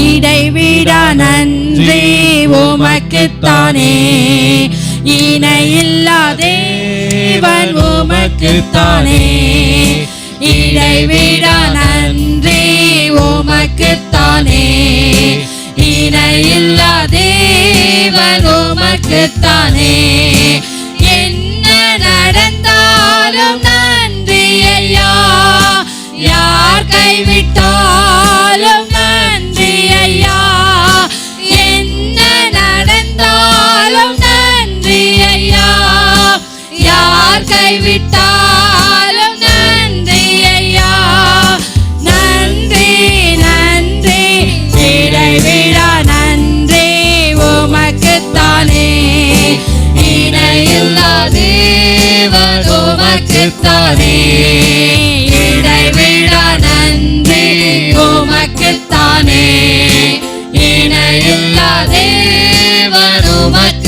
இடைவிடா நன்றி உமக்குத்தானே. இணையில்லா தேவன் உமக்குத்தானே. இடைவிடா நன்றி உமக்குத்தானே. இணையில்லா தேவன் உமக்குத்தானே. என்ன நடந்தாலும் நன்றி ஐயா, யார் கைவிட்டாலும் நன்றி ஐயா. என்ன நடந்தாலும் நன்றி ஐயா, யார் கைவிட்டாலும் நன்றி ஐயா. நன்றி நன்றி இடைவிடா நன்றி உமக்குத்தானே. இணையில்லா தேவன் உமக்குத்தானே. இடைவிடா நன்றி உமக்குத்தானே. இணையில்லா தேவன் உமக்கு